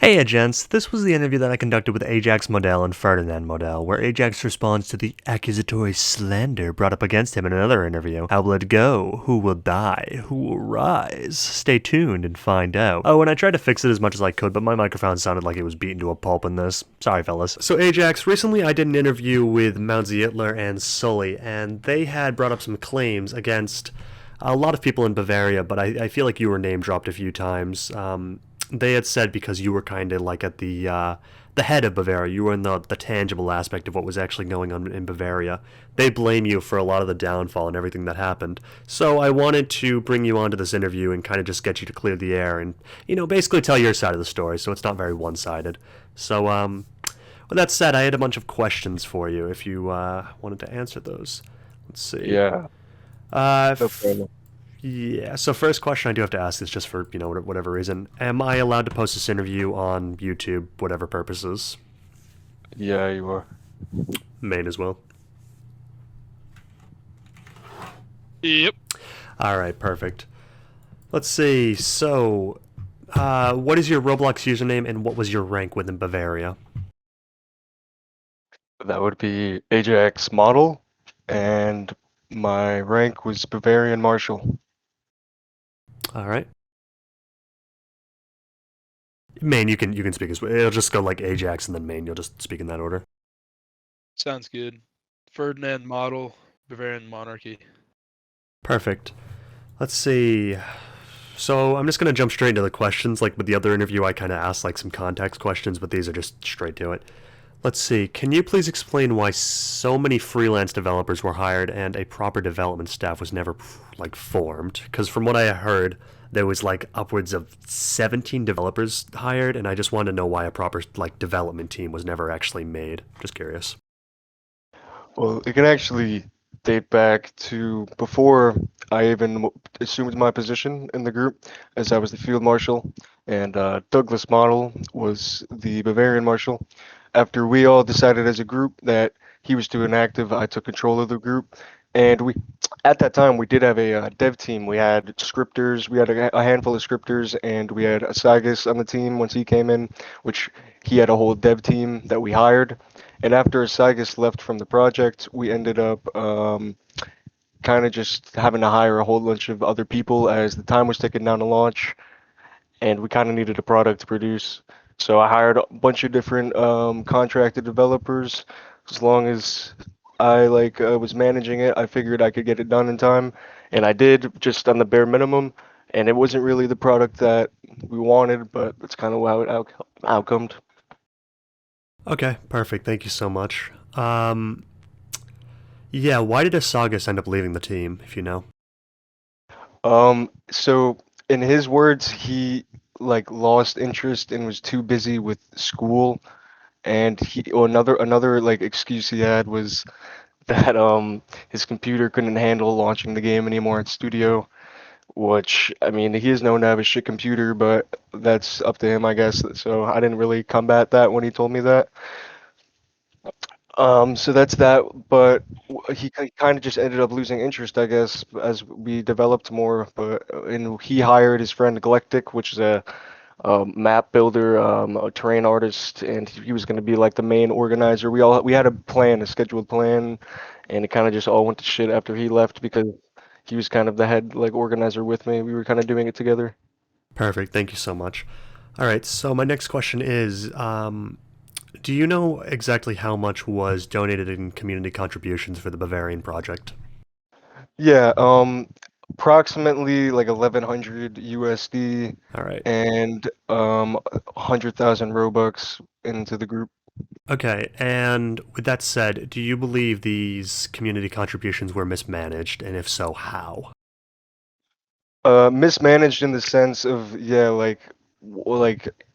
Hey, gents. This was the interview that I conducted with AjaxModel and Ferdinand Model, where Ajax responds to the accusatory slander brought up against him in another interview. How will it go? Who will die? Who will rise? Stay tuned and find out. Oh, and I tried to fix it as much as I could, but my microphone sounded like it was beaten to a pulp in this. Sorry, fellas. So, Ajax, recently I did an interview with Mount Zietler and Sully, and they had brought up some claims against a lot of people in Bavaria, but I feel like you were name dropped a few times. They had said because you were kind of like at the head of Bavaria, you were in the tangible aspect of what was actually going on in Bavaria. They blame you for a lot of the downfall and everything that happened. So I wanted to bring you onto this interview and kind of just get you to clear the air and basically tell your side of the story, so it's not very one-sided. So with that said, I had a bunch of questions for you if you wanted to answer those. Let's see. Yeah, Uh, no f- problem. yeah. So first question I do have to ask is just for whatever reason. Am I allowed to post this interview on YouTube, whatever purposes? Yeah, you are. Main as well. Yep. All right. Perfect. Let's see. So, what is your Roblox username and what was your rank within Bavaria? That would be Ajax Model, and my rank was Bavarian Marshal. All right. Main, you can speak as well. It'll just go like Ajax and then main. You'll just speak in that order. Sounds good. Ferdinand Model, Bavarian Monarchy. Perfect. Let's see. So I'm just gonna jump straight into the questions. Like with the other interview, I kind of asked like some context questions, but these are just straight to it. Let's see. Can you please explain why so many freelance developers were hired and a proper development staff was never like formed? Because from what I heard, there was like upwards of 17 developers hired, and I just wanted to know why a proper like development team was never actually made. Just curious. Well, it can actually date back to before I even assumed my position in the group, as I was the field marshal, and Douglas Model was the Bavarian marshal. After we all decided as a group that he was too inactive, I took control of the group, and at that time, we did have a dev team. We had scripters, we had a handful of scripters, and we had Asagas on the team once he came in, which he had a whole dev team that we hired. And after Asagas left from the project, we ended up kind of just having to hire a whole bunch of other people as the time was ticking down to launch, and we kind of needed a product to produce. So I hired a bunch of different contracted developers. As long as I was managing it, I figured I could get it done in time, and I did just on the bare minimum. And it wasn't really the product that we wanted, but that's kind of how it outcomed. Okay, perfect. Thank you so much. Yeah, why did Asagas end up leaving the team, if you know? So in his words, he lost interest and was too busy with school, and another like excuse he had was that his computer couldn't handle launching the game anymore at studio, which I mean he is known to have a shit computer, but that's up to him, I guess. So I didn't really combat that when he told me that. So that's that, but he kind of just ended up losing interest, I guess, as we developed more. But and he hired his friend Galactic, which is a map builder, a terrain artist, and he was going to be like the main organizer. We had a plan, a scheduled plan, and it kind of just all went to shit after he left because he was kind of the head like organizer with me. We were kind of doing it together. Perfect. Thank you so much. All right, so my next question is do you know exactly how much was donated in community contributions for the Bavarian project? Yeah, approximately like 1100 USD All right. and 100,000 Robux into the group. Okay, and with that said, do you believe these community contributions were mismanaged, and if so, how? Mismanaged in the sense of, yeah, like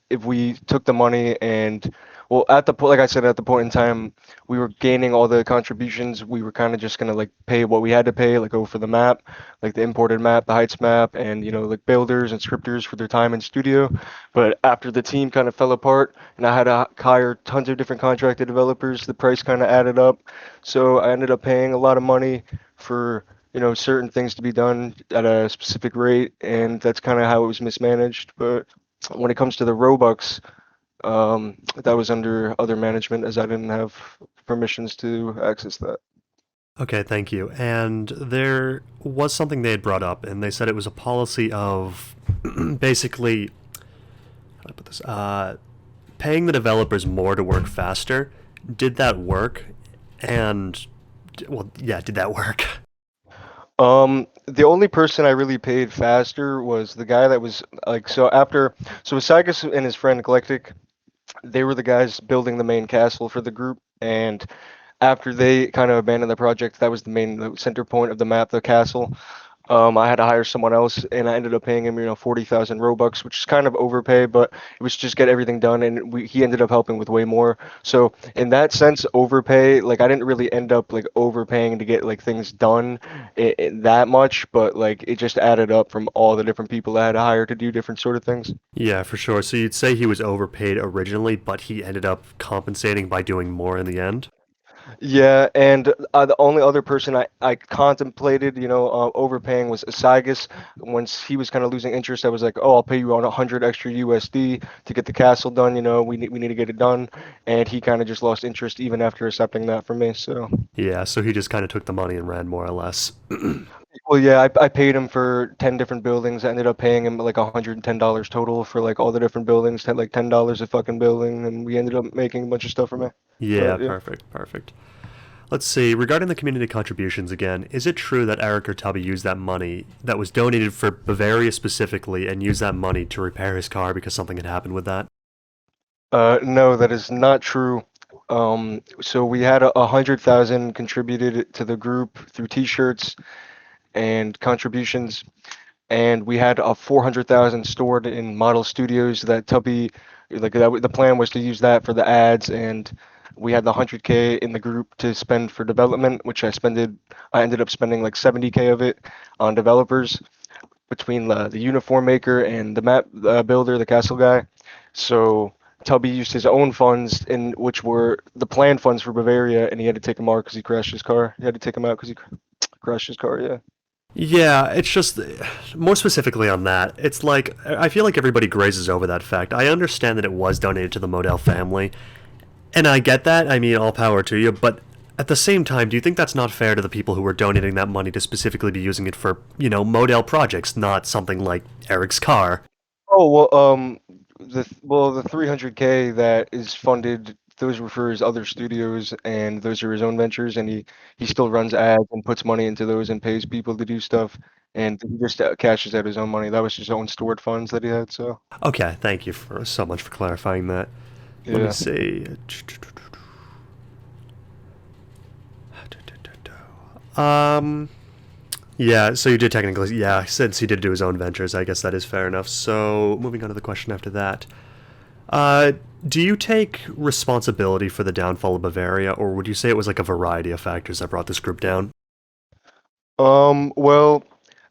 if we took the money and, well, at the point, like I said, at the point in time, we were gaining all the contributions. We were kind of just gonna like pay what we had to pay, like go for the map, like the imported map, the heights map, and like builders and scripters for their time in studio. But after the team kind of fell apart, and I had to hire tons of different contracted developers, the price kind of added up. So I ended up paying a lot of money for certain things to be done at a specific rate, and that's kind of how it was mismanaged. But when it comes to the Robux, That was under other management as I didn't have permissions to access that. Okay, thank you. And there was something they had brought up, and they said it was a policy of basically, how do I put this? Paying the developers more to work faster. Did that work? And, well, yeah, did that work? The only person I really paid faster was the guy that was like, so Sygus and his friend Eclectic, they were the guys building the main castle for the group, and after they kind of abandoned the project, that was the main center point of the map, the castle. I had to hire someone else, and I ended up paying him, 40,000 Robux, which is kind of overpay, but it was just get everything done, and he ended up helping with way more. So in that sense, overpay, like I didn't really end up like overpaying to get like things done that much, but like it just added up from all the different people I had to hire to do different sort of things. Yeah, for sure. So you'd say he was overpaid originally, but he ended up compensating by doing more in the end? Yeah, and the only other person I contemplated, overpaying was Asagas. Once he was kind of losing interest, I was like, "Oh, I'll pay you on 100 extra USD to get the castle done. We need to get it done." And he kind of just lost interest even after accepting that from me. So, Yeah, so he just kind of took the money and ran more or less. well, yeah, I paid him for 10 different buildings. I ended up paying him like $110 total for like all the different buildings, like $10 a fucking building, and we ended up making a bunch of stuff for me. Yeah, But yeah. perfect, perfect. Let's see, regarding the community contributions again, is it true that Eric or Tubby used that money that was donated for Bavaria specifically and used that money to repair his car because something had happened with that? No, that is not true. So we had 100,000 contributed to the group through T-shirts and contributions, and we had a 400,000 stored in Model Studios that Tubby, like that, the plan was to use that for the ads, and we had the 100K in the group to spend for development, which I ended up spending like 70K of it on developers between the uniform maker and the map builder, the castle guy. So Tubby used his own funds, in which were the planned funds for Bavaria, and he had to take them out because he crashed his car. He had to take them out because he crashed his car. Yeah. Yeah, it's just more specifically on that. It's like I feel like everybody grazes over that fact. I understand that it was donated to the Model family, and I get that. I mean, all power to you, but at the same time, do you think that's not fair to the people who were donating that money to specifically be using it for, Model projects, not something like Eric's car? Oh well, the 300K that is funded, those were for his other studios, and those are his own ventures, and he still runs ads and puts money into those and pays people to do stuff, and he just cashes out his own money. That was his own stored funds that he had. So Okay, thank you for so much for clarifying that. Let me yeah. see. Um, yeah, so you did technically, yeah, since he did do his own ventures, I guess that is fair enough. So, moving on to the question after that. Uh, do you take responsibility for the downfall of Bavaria, or would you say it was like a variety of factors that brought this group down? Well,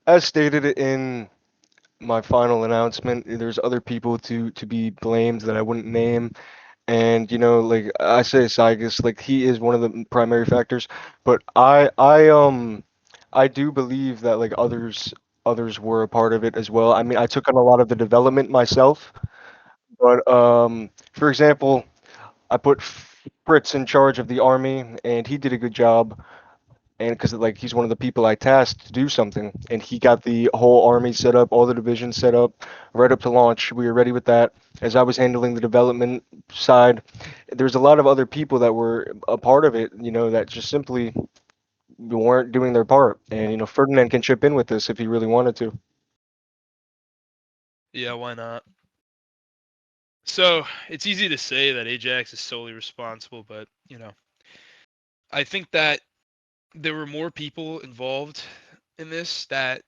as stated in my final announcement, there's other people to be blamed that I wouldn't name. And like I say, Sygus, like he is one of the primary factors, but I do believe that like others were a part of it as well. I mean, I took on a lot of the development myself, but for example, I put Fritz in charge of the army, and he did a good job. And because like he's one of the people I tasked to do something, and he got the whole army set up, all the divisions set up, right up to launch. We were ready with that. As I was handling the development side, there's a lot of other people that were a part of it, that just simply weren't doing their part. And Ferdinand can chip in with this if he really wanted to. Yeah, why not? So it's easy to say that Ajax is solely responsible, but I think that there were more people involved in this that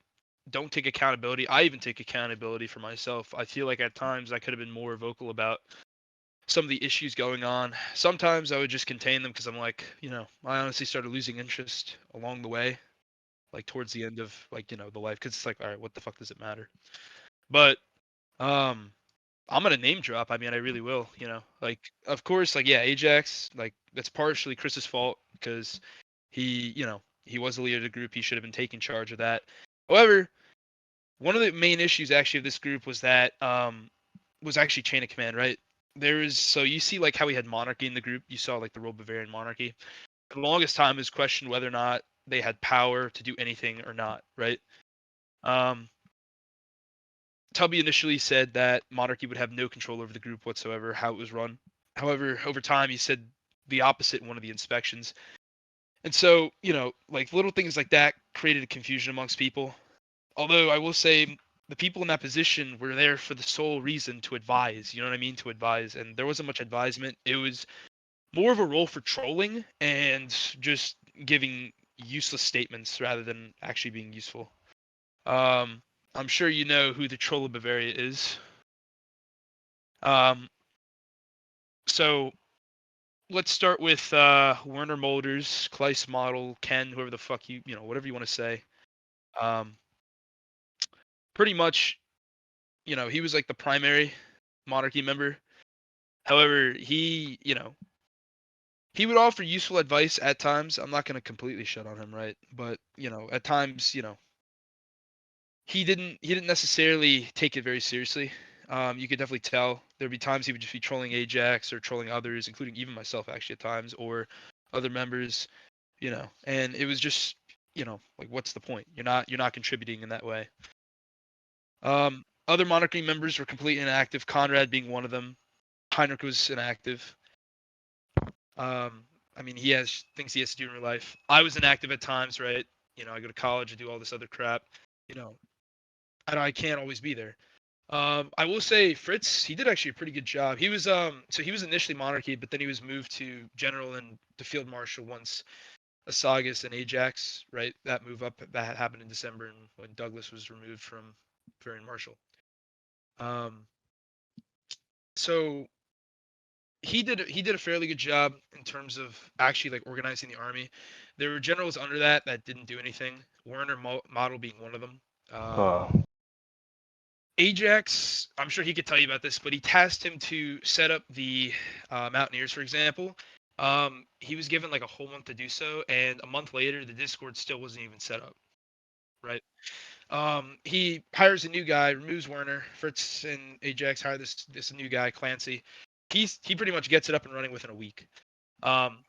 don't take accountability. I even take accountability for myself. I feel like at times I could have been more vocal about some of the issues going on. Sometimes I would just contain them because I'm like, I honestly started losing interest along the way, like towards the end of like, the life, because it's like, all right, what the fuck does it matter? But um, I'm gonna name drop. I mean, I really will. Like, of course, like yeah, Ajax, like that's partially Chris's fault because he was the leader of the group. He should have been taking charge of that. However, one of the main issues actually of this group was that was actually chain of command, right? so you see like how we had monarchy in the group. You saw like the Royal Bavarian monarchy. For the longest time, it was questioned whether or not they had power to do anything or not, right? Tubby initially said that monarchy would have no control over the group whatsoever, how it was run. However, over time, he said the opposite in one of the inspections. And so, like little things like that created a confusion amongst people. Although I will say the people in that position were there for the sole reason to advise, you know what I mean? To advise. And there wasn't much advisement. It was more of a role for trolling and just giving useless statements rather than actually being useful. I'm sure you know who the Troll of Bavaria is. So let's start with Werner Mulders, Kleist Model, Ken, whoever the fuck whatever you want to say. Pretty much, he was like the primary monarchy member. However, he would offer useful advice at times. I'm not going to completely shut on him, right? But, at times, he didn't necessarily take it very seriously. You could definitely tell there'd be times he would just be trolling Ajax or trolling others, including even myself actually at times, or other members, and it was just, like what's the point? You're not contributing in that way. Other monarchy members were completely inactive, Conrad being one of them. Heinrich was inactive. I mean, he has things he has to do in real life. I was inactive at times, right? I go to college, I do all this other crap, I can't always be there. I will say Fritz, he did actually a pretty good job. He was so he was initially monarchy, but then he was moved to general and to field marshal once Asagas and Ajax, right? That move up that happened in December, and when Douglas was removed from Bavarian Marshal. So he did a fairly good job in terms of actually like organizing the army. There were generals under that didn't do anything. Werner Model being one of them. Ajax, I'm sure he could tell you about this, but he tasked him to set up the Mountaineers, for example. He was given like a whole month to do so, and a month later, the Discord still wasn't even set up, right? He hires a new guy, removes Werner. Fritz and Ajax hire this new guy, Clancy. He pretty much gets it up and running within a week.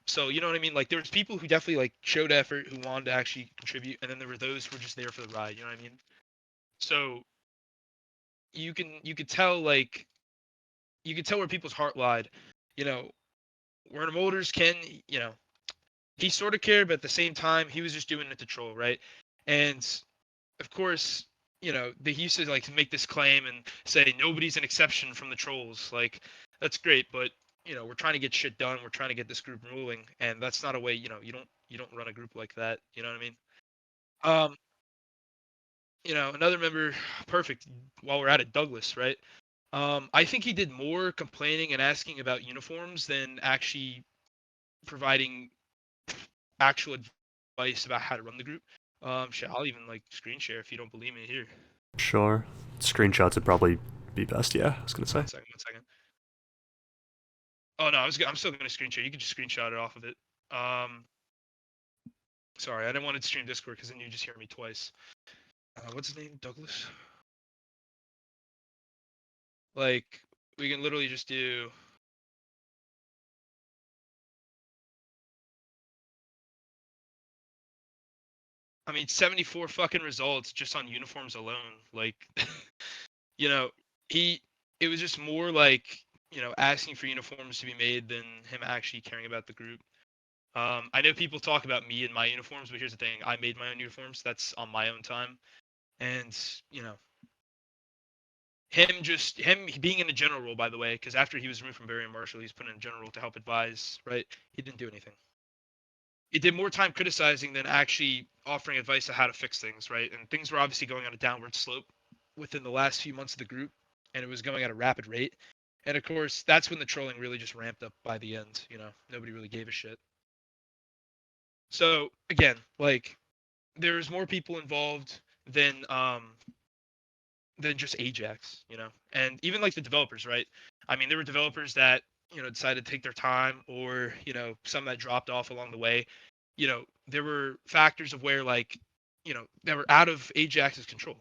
So you know what I mean? Like there was people who definitely like showed effort, who wanted to actually contribute, and then there were those who were just there for the ride. You know what I mean? So you could tell like you could tell where people's heart lied. Werner Mulders he sort of cared, but at the same time he was just doing it to troll, right? And of course, they used to like make this claim and say nobody's an exception from the trolls. Like that's great, but we're trying to get shit done. We're trying to get this group ruling, and that's not a way. You don't run a group like that. You know what I mean? Another member, perfect. While we're at it, Douglas, right? I think he did more complaining and asking about uniforms than actually providing actual advice about how to run the group. Shit, I'll even like screen share if you don't believe me here. Sure. Screenshots would probably be best, yeah, I was gonna say. One second. Oh no, I'm still gonna screen share. You can just screenshot it off of it. Sorry, I didn't want to stream Discord because then you just hear me twice. What's his name? Douglas? Like, we can literally just do... I mean, 74 fucking results just on uniforms alone. Like, it was just more like, asking for uniforms to be made than him actually caring about the group. I know people talk about me and my uniforms, but here's the thing. I made my own uniforms. That's on my own time. And, him being in a general role, by the way, because after he was removed from Bavarian Marshal, he's put in a general role to help advise, right? He didn't do anything. It did more time criticizing than actually offering advice on how to fix things, right? And things were obviously going on a downward slope within the last few months of the group, and it was going at a rapid rate. And of course, that's when the trolling really just ramped up by the end. Nobody really gave a shit. So again, like there's more people involved than just Ajax, and even like the developers, right? I mean, there were developers that decided to take their time, or some that dropped off along the way. There were factors of where like that were out of Ajax's control.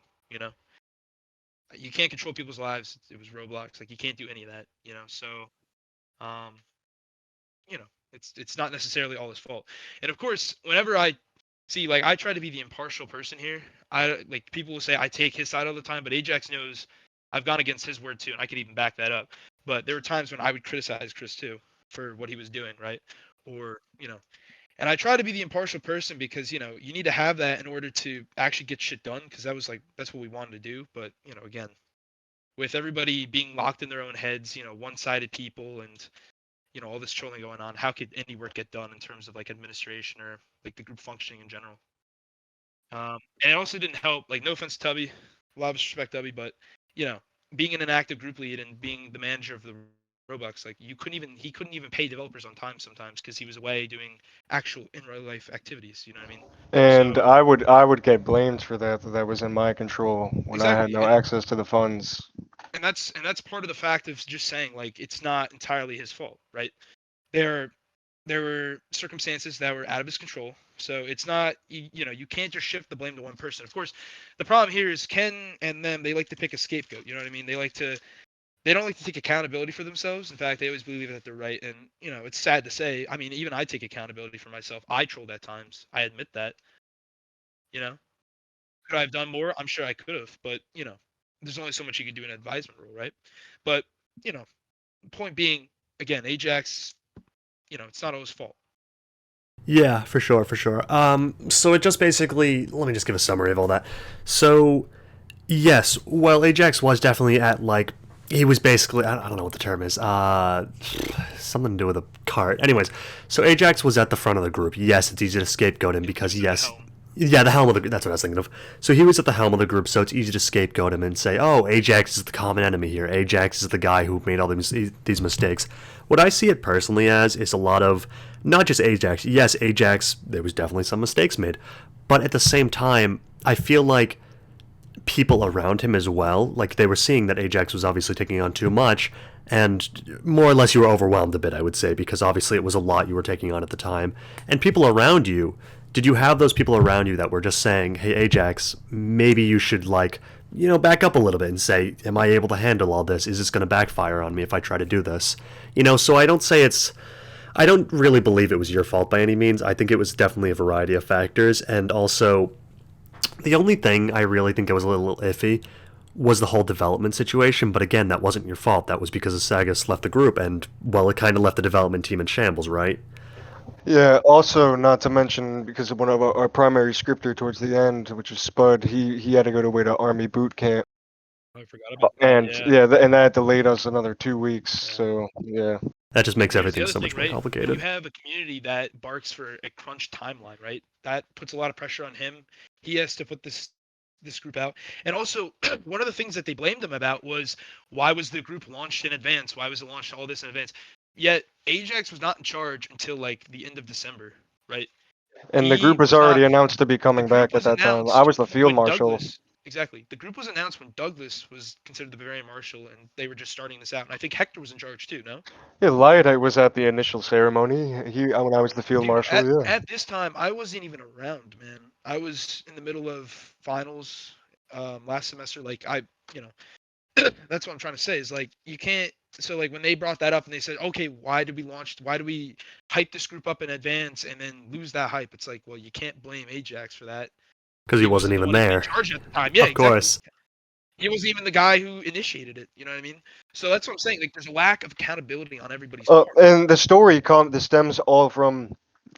you can't control people's lives. It was Roblox. Like you can't do any of that, you know. So, um, you know, it's not necessarily all his fault. And of course, whenever I see, like, I try to be the impartial person here. I like people will say I take his side all the time, but Ajax knows I've gone against his word too, and I could even back that up. But there were times when I would criticize Chris too for what he was doing, right? Or you know, and I try to be the impartial person because you know you need to have that in order to actually get shit done because that was like that's what we wanted to do. But you know, again, with everybody being locked in their own heads, you know, one-sided people and you know all this trolling going on, how could any work get done in terms of like administration or like the group functioning in general? And it also didn't help. Like, no offense to Tubby, a lot of respect, Tubby, but you know, being an active group lead and being the manager of the Roblox, like he couldn't even pay developers on time sometimes because he was away doing actual in real life activities. You know what I mean? And So I would get blamed for that. That was in my control when I had exactly, no access to the funds. and that's part of the fact of just saying like it's not entirely his fault, right? There there were circumstances that were out of his control. So it's not you know you can't just shift the blame to one person. Of course, the problem here is Ken and them. They like to pick a scapegoat. You know what I mean? They don't like to take accountability for themselves. In fact, they always believe that they're right. And you know it's sad to say. I mean, even I take accountability for myself. I trolled at times. I admit that. You know, could I have done more? I'm sure I could have. But you know, there's only so much you can do in an advisement role, right? But you know, point being, again, Ajax. You know, it's not all his fault. Yeah, for sure, for sure. So it just basically, let me just give a summary of all that. So, yes, well, Ajax was definitely at, like, he was basically, I don't know what the term is, something to do with a cart. Anyways, so Ajax was at the front of the group. Yes, it's easy to scapegoat him because, He was at the yes, helm. yeah, the helm of the that's what I was thinking of. So he was at the helm of the group, so it's easy to scapegoat him and say, "Oh, Ajax is the common enemy here. Ajax is the guy who made all these mistakes." What I see it personally as is a lot of not just Ajax. Yes, Ajax, there was definitely some mistakes made, but at the same time, I feel like people around him as well, like they were seeing that Ajax was obviously taking on too much, and more or less you were overwhelmed a bit, I would say, because obviously it was a lot you were taking on at the time. And people around you, did you have those people around you that were just saying, hey, Ajax, maybe you should, like, you know, back up a little bit and say, am I able to handle all this? Is this going to backfire on me if I try to do this? You know, so I don't say it's. I don't really believe it was your fault by any means. I think it was definitely a variety of factors, and also the only thing I really think that was a little iffy was the whole development situation, but again, that wasn't your fault. That was because Sagas left the group, and, well, it kind of left the development team in shambles, right? Yeah, also not to mention because of one of our primary scripter towards the end, which is Spud, he had to go away to Army boot camp, I forgot about that. and Yeah. yeah, and that delayed us another 2 weeks. Yeah. So yeah, That just makes Here's the everything other so thing, much more right? When you complicated. have a community that barks for a crunch timeline, right? That puts a lot of pressure on him. He has to put this group out. And also, one of the things that they blamed him about was why was the group launched in advance? Why was it launched all this in advance? Yet Ajax was not in charge until like the end of December, right? and the He group was was not. already announced to be The coming back group at was that time. I announced was the field when marshal. Douglas. Exactly. The group was announced when Douglas was considered the Bavarian Marshal, and they were just starting this out. And I think Hector was in charge too. No. Yeah, Light was at the initial ceremony. He when I was the field Dude, marshal. Yeah. at this time, I wasn't even around, man. I was in the middle of finals last semester. Like you know, that's what I'm trying to say is like you can't. So like when they brought that up and they said, okay, why did we launch? Why do we hype this group up in advance and then lose that hype? It's like, well, you can't blame Ajax for that. Because he He wasn't wasn't the even one even in there. charge at the time. Yeah, Of exactly. course. He wasn't even the guy who initiated it. You know what I mean? So that's what I'm saying. Like, there's a lack of accountability on everybody's part. And the story the stems all from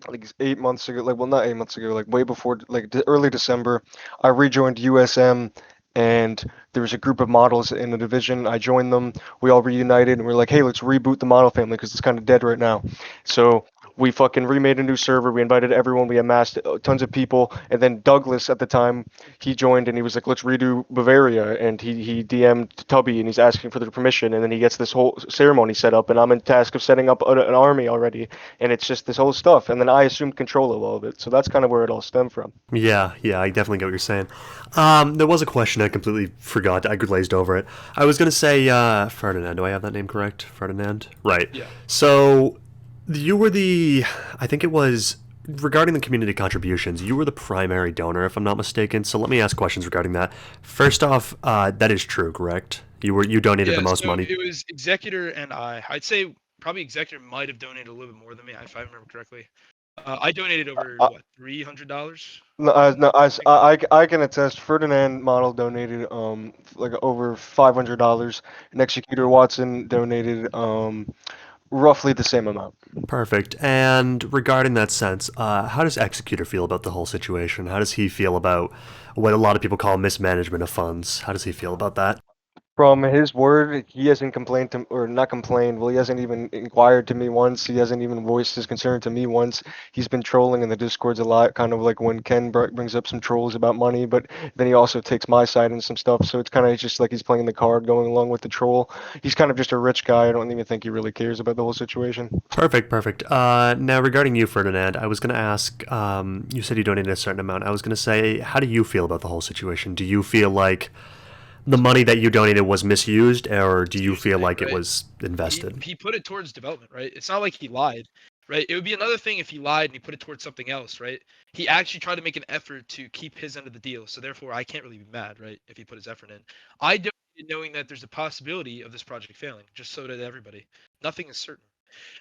like 8 months ago. Like, well, not 8 months ago. Like way before, like early December. I rejoined USM, and there was a group of models in the division. I joined them. We all reunited, and we're like, hey, let's reboot the model family because it's kind of dead right now. So we fucking remade a new server. We invited everyone. We amassed tons of people, and then Douglas at the time he joined, and he was like, let's redo Bavaria, and he DM'd Tubby, and he's asking for their permission, and then he gets this whole ceremony set up, and I'm in task of setting up an army already, and it's just this whole stuff, and then I assumed control of all of it. So that's kind of where it all stemmed from. Yeah, I definitely get what you're saying. There was a question I completely forgot. I glazed over it. I was going to say, Ferdinand. Do I have that name correct? Ferdinand? Right. Yeah. So, you were I think it was regarding the community contributions, you were the primary donor, if I'm not mistaken. So let me ask questions regarding that. First off, that is true, correct? You donated the Yeah, most so money. it was Executor and I'd say probably Executor might have donated a little bit more than me, if I remember correctly. I donated over Uh, what, $300? No, no, I can attest. Ferdinand Model donated like over $500, and Executor Watson donated roughly the same amount. Perfect. And regarding that sense, how does Executor feel about the whole situation? How does he feel about what a lot of people call mismanagement of funds? How does he feel about that? From his word, he hasn't complained to, or not complained. Well, he hasn't even inquired to me once. He hasn't even voiced his concern to me once. He's been trolling in the discords a lot, kind of like when Ken brings up some trolls about money, but then he also takes my side and some stuff. So it's kind of just like he's playing the card, going along with the troll. He's kind of just a rich guy. I don't even think he really cares about the whole situation. Perfect, perfect. Now, regarding you, Ferdinand, I was going to ask, you said you donated a certain amount. I was going to say, how do you feel about the whole situation? Do you feel like the money that you donated was misused, or do you feel like it Right. was invested? He put it towards development, right? It's not like he lied, right? It would be another thing if he lied and he put it towards something else, right? He actually tried to make an effort to keep his end of the deal, so therefore I can't really be mad, right? If he put his effort in, I donated knowing that there's a possibility of this project failing, just so did everybody. Nothing is certain.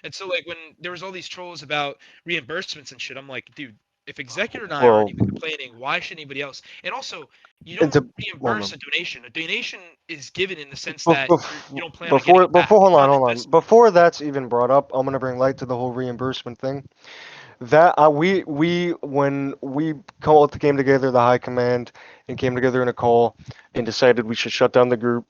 And so like when there was all these trolls about reimbursements and shit, I'm like, dude, if Executor and I Well, aren't even complaining, why should anybody else? And also, you and don't to well, reimburse no. a donation. A donation is given in the sense Bef- that bef- you don't plan on getting Before, it back. before, It's not an hold on. investment. Before that's even brought up, I'm gonna bring light to the whole reimbursement thing. That we when we came together, the high command, and came together in a call and decided we should shut down the group.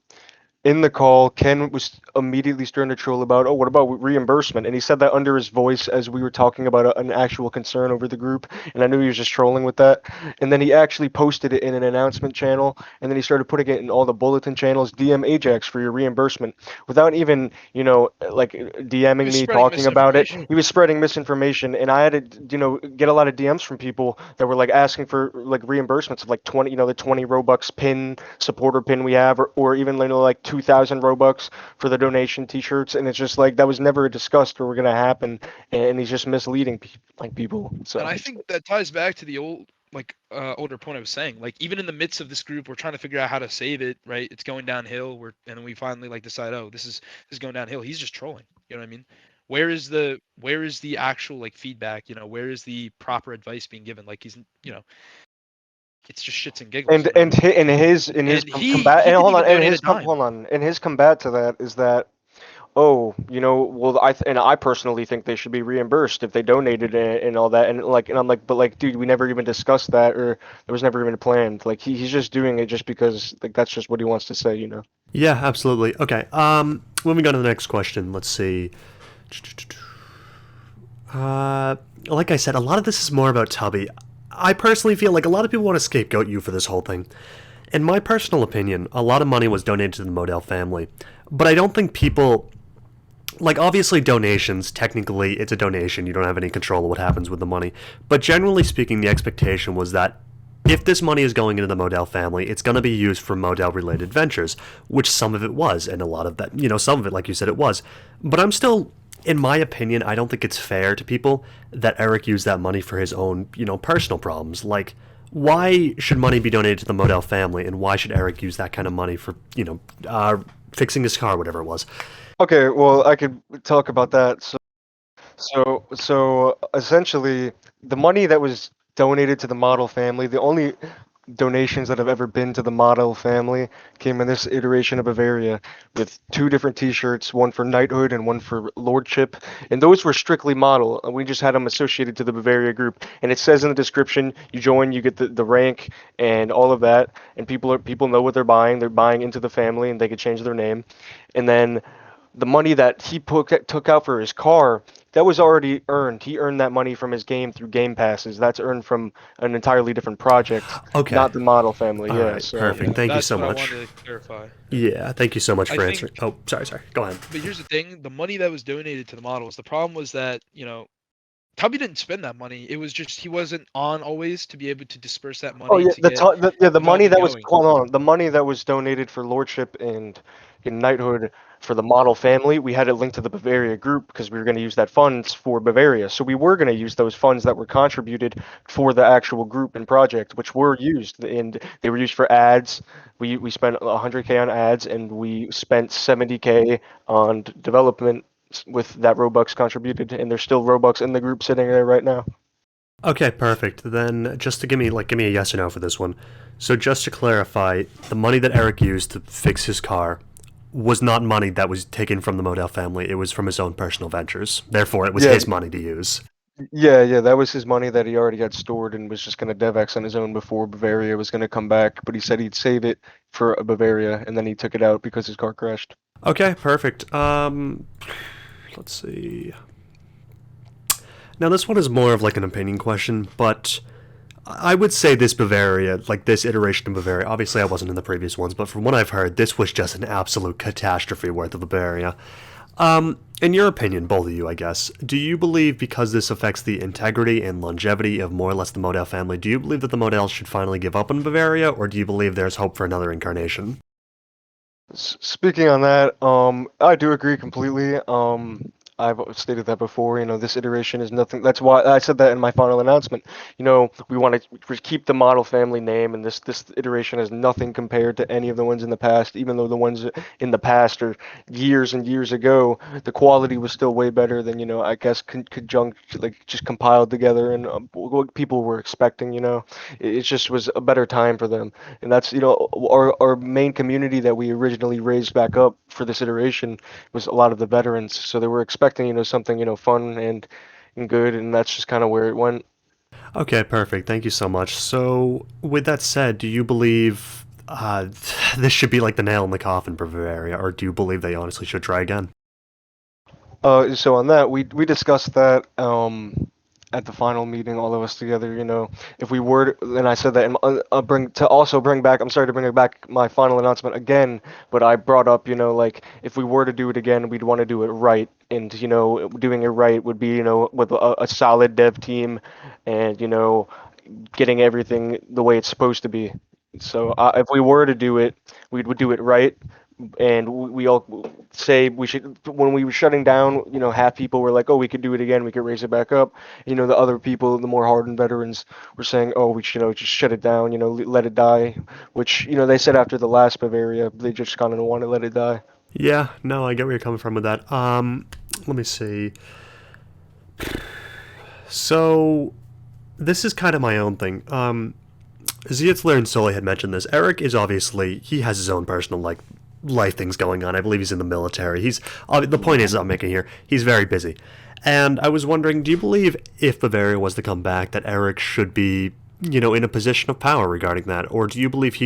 In the call, Ken was immediately starting to troll about, oh, what about reimbursement? And he said that under his voice as we were talking about an actual concern over the group. And I knew he was just trolling with that. And then he actually posted it in an announcement channel. And then he started putting it in all the bulletin channels, DM Ajax for your reimbursement, without even, like He DMing was me, spreading talking about it. misinformation. He was spreading misinformation. And I had to, get a lot of DMs from people that were like asking for like reimbursements of like 20, the 20 Robux pin, supporter pin we have, or even, like 2,000 Robux for the donation T-shirts, and it's just like that was never discussed or gonna happen, and he's just misleading people. And So I think that ties back to the older point I was saying. Like even in the midst of this group, we're trying to figure out how to save it, right? It's going downhill. And then we finally like decide, oh, this is going downhill. He's just trolling. You know what I mean? Where is the actual like feedback? Where is the proper advice being given? Like it's just shits and giggles. and and hi- in his And combat he and didn't hold on even and donate a his dime. hold on and his combat to that is that, oh, well, I personally think they should be reimbursed if they donated and all that, and I'm like, but like, dude, we never even discussed that, or there was never even planned. Like he's just doing it just because like that's just what he wants to say. Yeah, absolutely. Okay. Moving on to the next question. Let's see. Like I said, a lot of this is more about Tubby. I personally feel like a lot of people want to scapegoat you for this whole thing. In my personal opinion, a lot of money was donated to the Model family, but I don't think people like obviously donations, technically it's a donation, you don't have any control of what happens with the money, but generally speaking the expectation was that if this money is going into the Model family, it's going to be used for Model related ventures, which some of it was, and a lot of that, some of it, like you said, it was. But I'm still, in my opinion, I don't think it's fair to people that Eric used that money for his own, personal problems. Like, why should money be donated to the Model family, and why should Eric use that kind of money for, fixing his car, whatever it was? Okay, well, I could talk about that. So essentially, the money that was donated to the model family, the only donations that have ever been to the model family came in this iteration of Bavaria with two different T-shirts, one for knighthood and one for lordship, and those were strictly model. And we just had them associated to the Bavaria group, and it says in the description, you join, you get the rank and all of that, and people know what they're buying. They're buying into the family, and they could change their name, and then the money that he took out for his car, that was already earned. He earned that money from his game through game passes. That's earned from an entirely different project, Okay. not the model family. All Yeah, right. so Perfect. Yeah, Thank you that's so what I much. wanted to clarify. Right? Yeah. Thank you so much I for think, answering. Oh, sorry. Sorry. Go ahead. but here's the thing: the money that was donated to the models. The problem was that Tubby didn't spend that money. It was just he wasn't on always to be able to disperse that oh money yeah, to get the money development that was going. hold on, the money that was donated for lordship and in knighthood for the model family, we had it linked to the Bavaria group because we were going to use that funds for Bavaria. So we were going to use those funds that were contributed for the actual group and project, which were used, and they were used for ads. We spent 100K on ads, and we spent 70K on development with that Robux contributed, and there's still Robux in the group sitting there right now. Okay, perfect. Then just to give me a yes or no for this one. So just to clarify, the money that Eric used to fix his car was not money that was taken from the Model family. It was from his own personal ventures. Therefore, it was Yeah, his money to use. yeah, that was his money that he already had stored and was just going to DevX on his own before Bavaria was going to come back. But he said he'd save it for a Bavaria, and then he took it out because his car crashed. Okay, perfect. Let's see. Now this one is more of like an opinion question, but I would say this Bavaria, like this iteration of Bavaria, obviously I wasn't in the previous ones, but from what I've heard, this was just an absolute catastrophe worth of Bavaria. In your opinion, both of you, I guess, do you believe because this affects the integrity and longevity of more or less the Model family, do you believe that the Models should finally give up on Bavaria, or do you believe there's hope for another incarnation? Speaking on that, I do agree completely. I've stated that before. This iteration is nothing. That's why I said that in my final announcement. We want to keep the model family name, and this iteration is nothing compared to any of the ones in the past. Even though the ones in the past are years and years ago, the quality was still way better than I guess conjunct like just compiled together and what people were expecting. It just was a better time for them, and that's our main community that we originally raised back up for this iteration was a lot of the veterans, so they were expecting something fun and good, and that's just kind of where it went. Okay, perfect. Thank you so much. So, with that said, do you believe this should be like the nail in the coffin for Bavaria, or do you believe they honestly should try again? So on that, we discussed that at the final meeting, all of us together. If we were, and I said that, and bring back. I'm sorry to bring back my final announcement again, but I brought up, like if we were to do it again, we'd want to do it right, and doing it right would be, with a solid dev team, and getting everything the way it's supposed to be. So if we were to do it, we would do it right, and we all say we should. When we were shutting down, half people were like, oh, we could do it again, we could raise it back up. The other people, the more hardened veterans, were saying, oh, we should, just shut it down, let it die, which they said after the last Bavaria, they just kind of want to let it die. Yeah, no, I get where you're coming from with that. Let me see. So, this is kind of my own thing. Zietzler and Sully had mentioned this. Eric is obviously, he has his own personal, like, life things going on. I believe he's in the military. The point is I'm making here, he's very busy. And I was wondering, do you believe if Bavaria was to come back that Eric should be, in a position of power regarding that? Or do you believe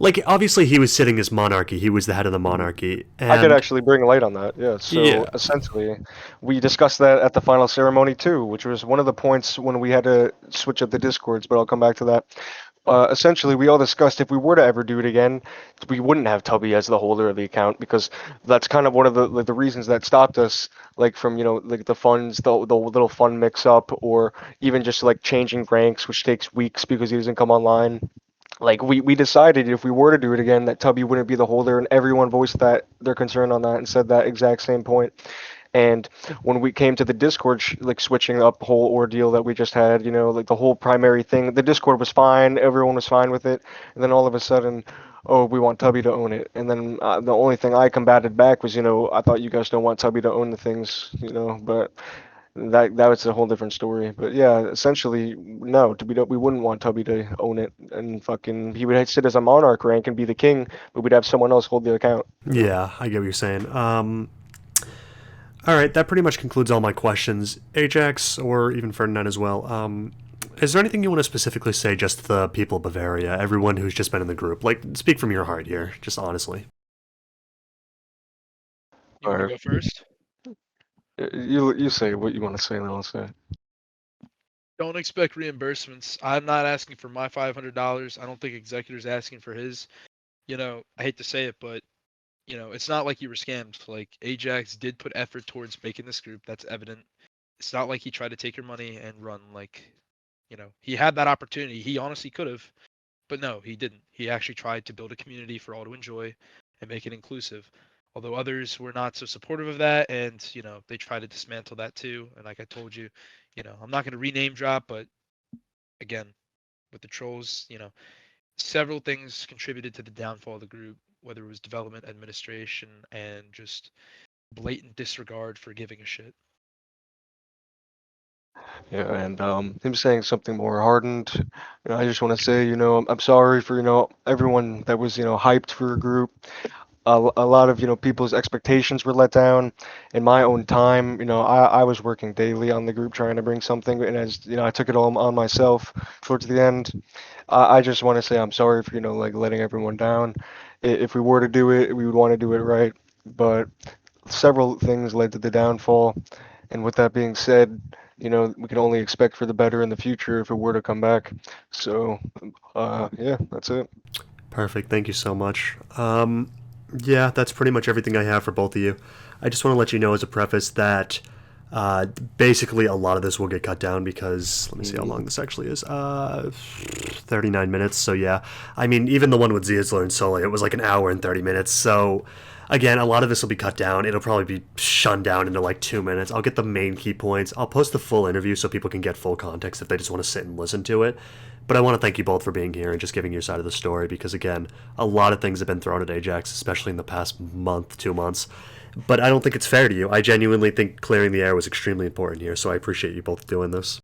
like, obviously he was sitting as monarchy, he was the head of the monarchy, I could and actually bring light on that. Yeah. So yeah, essentially, we discussed that at the final ceremony too, which was one of the points when we had to switch up the discords. But I'll come back to that. Essentially, we all discussed if we were to ever do it again, we wouldn't have Tubby as the holder of the account because that's kind of one of the reasons that stopped us, like from like the funds, the little fund mix up, or even just like changing ranks, which takes weeks because he doesn't come online. Like we decided if we were to do it again that Tubby wouldn't be the holder, and everyone voiced that their concern on that and said that exact same point. And when we came to the Discord, like switching up whole ordeal that we just had, like the whole primary thing, the Discord was fine, everyone was fine with it, and then all of a sudden, oh, we want Tubby to own it. And then the only thing I combated back was, I thought you guys don't want Tubby to own the things, but that was a whole different story. But yeah, essentially, no, we wouldn't want Tubby to own it, and fucking he would sit as a monarch rank and be the king, but we'd have someone else hold the account. yeah, I get what you're saying. All right, that pretty much concludes all my questions. Ajax, or even Ferdinand as well. Is there anything you want to specifically say just to the people of Bavaria, everyone who's just been in the group? Like, speak from your heart here, just honestly. You want to Or go first? you say what you want to say, and then I'll say. Don't expect reimbursements. I'm not asking for my $500. I don't think Executor's asking for his. I hate to say it, but it's not like you were scammed. Like Ajax did put effort towards making this group. That's evident. It's not like he tried to take your money and run. Like, he had that opportunity. He honestly could have, but no, he didn't. He actually tried to build a community for all to enjoy and make it inclusive. although others were not so supportive of that, and they try to dismantle that too. And like I told you, I'm not going to rename drop, but again, with the trolls, several things contributed to the downfall of the group, whether it was development, administration, and just blatant disregard for giving a shit. Yeah, and him saying something more hardened. I just want to say, I'm sorry for, everyone that was, hyped for a group. A lot of, people's expectations were let down. In my own time, I was working daily on the group trying to bring something, and as, I took it all on myself towards the end. I just want to say I'm sorry for, like letting everyone down. If we were to do it, we would want to do it right. But several things led to the downfall. And with that being said, we can only expect for the better in the future if it were to come back. So, yeah, that's it. Perfect. Thank you so much. Yeah, that's pretty much everything I have for both of you. I just want to let you know as a preface that basically a lot of this will get cut down because let me see how long this actually is. 39 minutes. So yeah, I mean, even the one with Ziesler and Sully, it was like an hour and 30 minutes. So again, a lot of this will be cut down. It'll probably be shunned down into like 2 minutes. I'll get the main key points. I'll post the full interview so people can get full context if they just want to sit and listen to it. But I want to thank you both for being here and just giving your side of the story because, again, a lot of things have been thrown at Ajax, especially in the past month, 2 months. But I don't think it's fair to you. I genuinely think clearing the air was extremely important here, so I appreciate you both doing this.